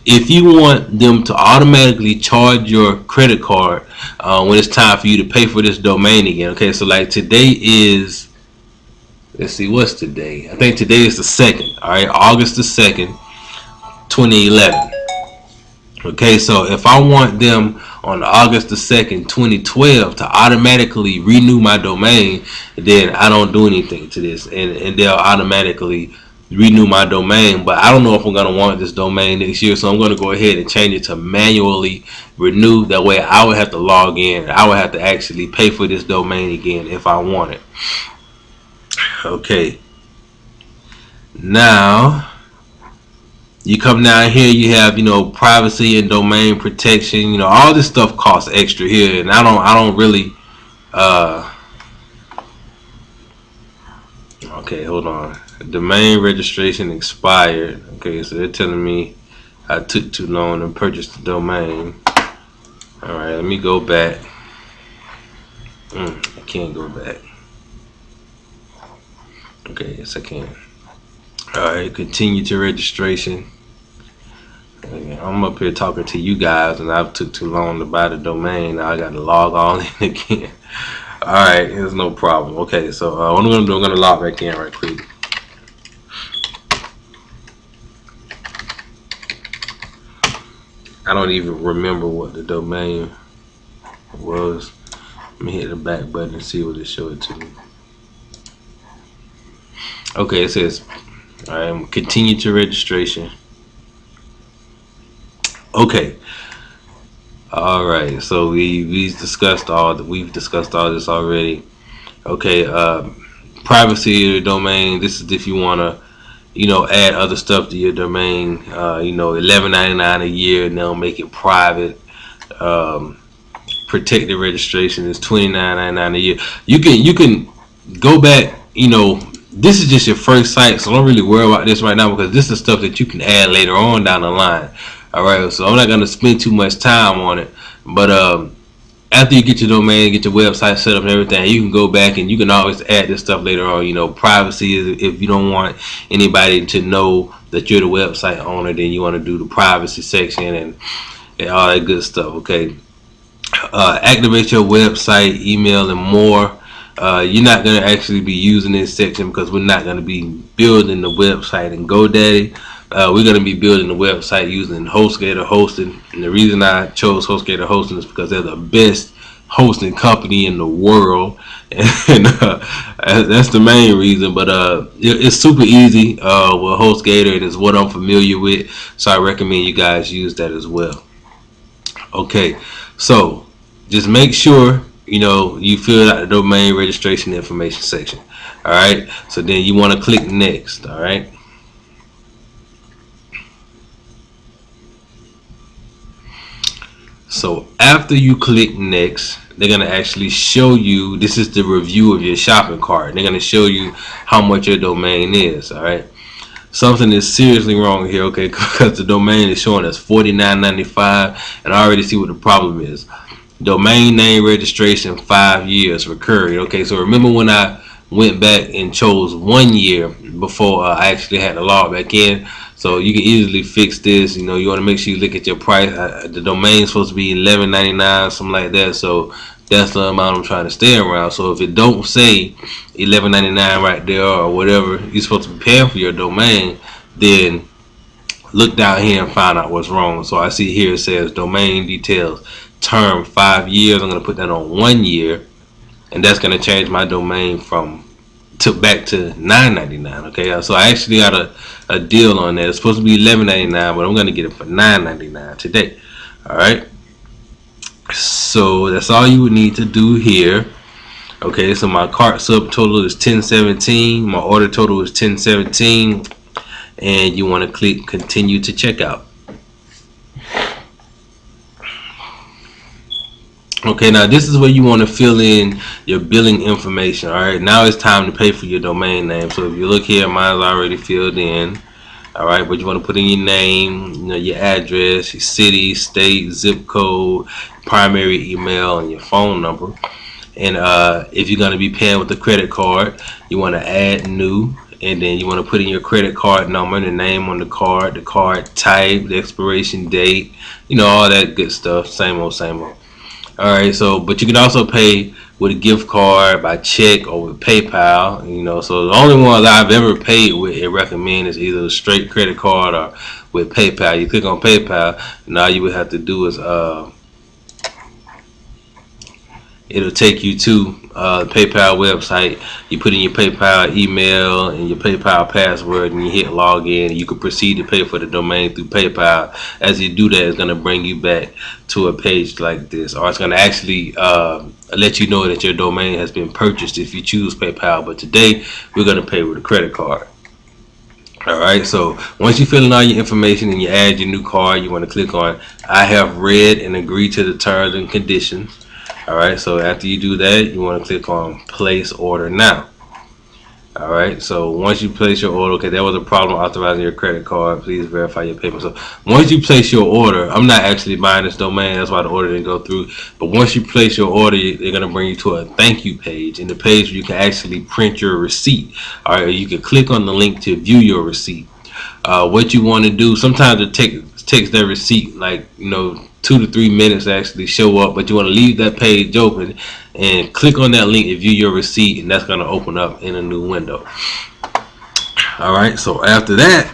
if you want them to automatically charge your credit card when it's time for you to pay for this domain again. Okay, so like today is, let's see, what's today? I think today is the 2nd. All right, August the 2nd, 2011. Okay, so if I want them on August the 2nd, 2012 to automatically renew my domain, then I don't do anything to this, and they'll automatically renew my domain. But I don't know if I'm going to want this domain next year, so I'm going to go ahead and change it to manually renew. That way I would have to log in. I would have to actually pay for this domain again if I want it. Okay, now you come down here, you have, privacy and domain protection. All this stuff costs extra here, and I don't really okay, hold on. Domain registration expired. Okay, so they're telling me I took too long to purchase the domain. Alright, let me go back. I can't go back. Okay, yes I can. Alright, continue to registration. I'm up here talking to you guys, and I took too long to buy the domain. Now I got to log on in again. Alright, there's no problem. Okay, so what I'm going to do, I'm going to log back in right quick. I don't even remember what the domain was. Let me hit the back button and see what it showed to me. Okay, it says continue to registration. Okay. All right. So we've discussed all this already. Okay. Privacy of the domain. This is if you want to, add other stuff to your domain. $11.99 a year, and they'll make it private. Protected registration is $29.99 a year. You can go back. This is just your first site, so don't really worry about this right now, because this is stuff that you can add later on down the line. Alright, so I'm not going to spend too much time on it, but after you get your domain, get your website set up and everything, you can go back and you can always add this stuff later on. Privacy is if you don't want anybody to know that you're the website owner, then you want to do the privacy section and all that good stuff. Okay, activate your website, email, and more. You're not going to actually be using this section because we're not going to be building the website in GoDaddy. We're going to be building the website using HostGator hosting, and the reason I chose HostGator hosting is because they're the best hosting company in the world, and that's the main reason. But it's super easy with HostGator, and it's what I'm familiar with, so I recommend you guys use that as well. Okay, so just make sure you fill out the domain registration information section. All right, so then you want to click next. All right. So after you click next, they're going to actually show you, this is the review of your shopping cart. They're going to show you how much your domain is. All right. Something is seriously wrong here, okay, because the domain is showing us $49.95, and I already see what the problem is. Domain name registration 5 years recurring. Okay, so remember when I went back and chose 1 year before I actually had to log back in? So you can easily fix this. You want to make sure you look at your price. The domain is supposed to be $11.99, something like that. So that's the amount I'm trying to stay around. So if it don't say $11.99 right there or whatever you're supposed to be paying for your domain, then look down here and find out what's wrong. So I see here it says domain details term 5 years. I'm going to put that on 1 year, and that's going to change my domain back to $9.99. Okay, so I actually got a deal on that. It's supposed to be $11.99, but I'm going to get it for $9.99 today. All right, so that's all you would need to do here. Okay, so my cart subtotal is 1017, my order total is 1017, and you want to click continue to checkout. Okay, now this is where you want to fill in your billing information. Alright, now it's time to pay for your domain name. So if you look here, mine's already filled in. Alright, but you want to put in your name, your address, your city, state, zip code, primary email, and your phone number. And if you're going to be paying with a credit card, you want to add new, and then you want to put in your credit card number, the name on the card type, the expiration date, all that good stuff. Same old, same old. All right, so but you can also pay with a gift card, by check, or with PayPal. So the only one that I've ever paid with and recommend is either a straight credit card or with PayPal. You click on PayPal, and all you would have to do is it'll take you to the PayPal website. You put in your PayPal email and your PayPal password, and you hit login. And you can proceed to pay for the domain through PayPal. As you do that, it's going to bring you back to a page like this, or it's going to actually let you know that your domain has been purchased if you choose PayPal. But today, we're going to pay with a credit card. Alright, so once you fill in all your information and you add your new card, you want to click on I have read and agreed to the terms and conditions. Alright, so after you do that, you want to click on place order now. Alright, so once you place your order, okay, there was a problem authorizing your credit card. Please verify your payment. So once you place your order, I'm not actually buying this domain, that's why the order didn't go through. But once you place your order, they're going to bring you to a thank you page. In the page where you can actually print your receipt. Alright, or you can click on the link to view your receipt. What you want to do, sometimes it takes that receipt like 2 to 3 minutes to actually show up, but you want to leave that page open and click on that link and view your receipt, and that's going to open up in a new window. Alright, so after that,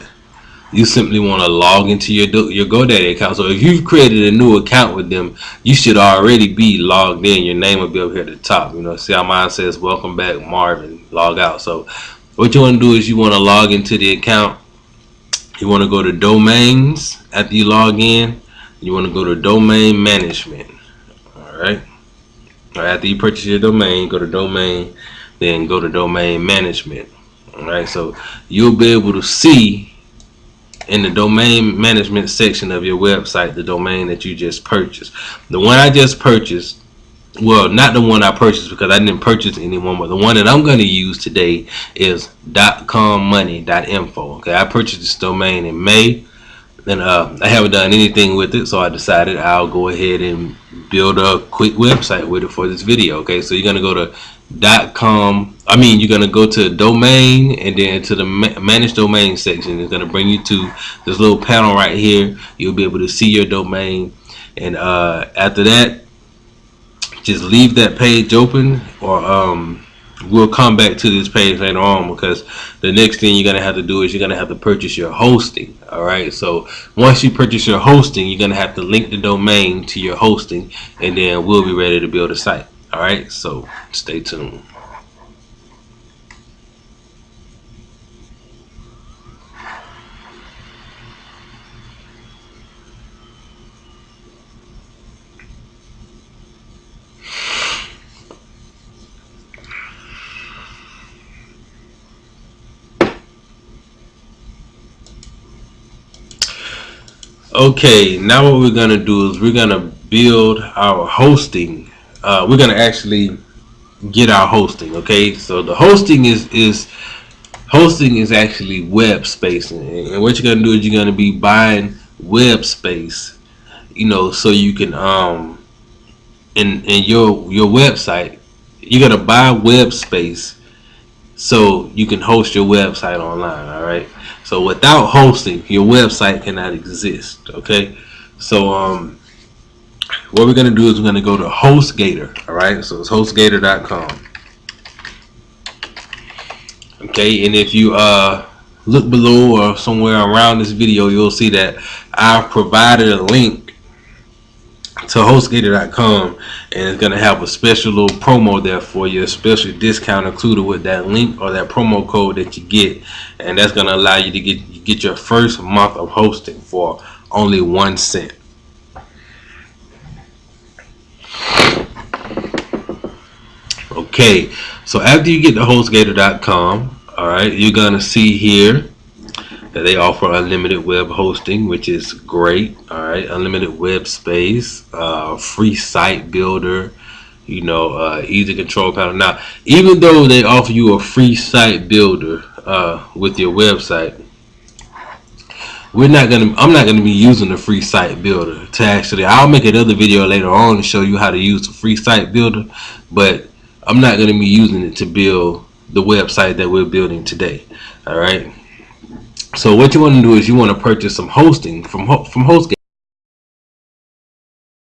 you simply want to log into your GoDaddy account. So if you've created a new account with them, you should already be logged in. Your name will be up here at the top. See how mine says welcome back Marvin, log out. So what you want to do is you want to log into the account. You want to go to domains. After you log in, you want to go to domain management. Alright, after you purchase your domain, go to domain, then go to domain management. Alright, so you'll be able to see in the domain management section of your website the domain that you just purchased. The one I just purchased, well, not the one I purchased because I didn't purchase anyone, but the one that I'm going to use today is .commoney.info. Okay, I purchased this domain in May. And I haven't done anything with it, so I decided I'll go ahead and build a quick website with it for this video. Okay, so you're gonna go to you're gonna go to domain, and then to the manage domain section. It's gonna bring you to this little panel right here. You'll be able to see your domain, and after that, just leave that page open, or we'll come back to this page later on, because the next thing you're going to have to do is you're going to have to purchase your hosting. Alright, so once you purchase your hosting, you're going to have to link the domain to your hosting, and then we'll be ready to build a site. Alright, so stay tuned. Okay, now what we're gonna do is we're gonna build our hosting. We're gonna actually get our hosting. Okay, so the hosting is actually web space, and what you're gonna do is you're gonna be buying web space, so you can in your website, you're gonna buy web space so you can host your website online. Alright, so without hosting, your website cannot exist. Okay, so what we're gonna do is we're gonna go to HostGator. Alright, so it's HostGator.com. Okay, and if you look below or somewhere around this video, you'll see that I've provided a link to HostGator.com, and it's gonna have a special little promo there for you, a special discount included with that link or that promo code that you get, and that's gonna allow you to get your first month of hosting for only 1 cent. Okay, so after you get to HostGator.com, alright, you're gonna see here that they offer unlimited web hosting, which is great. Alright, unlimited web space, free site builder, easy control panel. Now, even though they offer you a free site builder with your website, I'm not gonna be using the free site builder to actually. I'll make another video later on to show you how to use the free site builder, but I'm not gonna be using it to build the website that we're building today. All right. So what you want to do is you want to purchase some hosting from HostGator.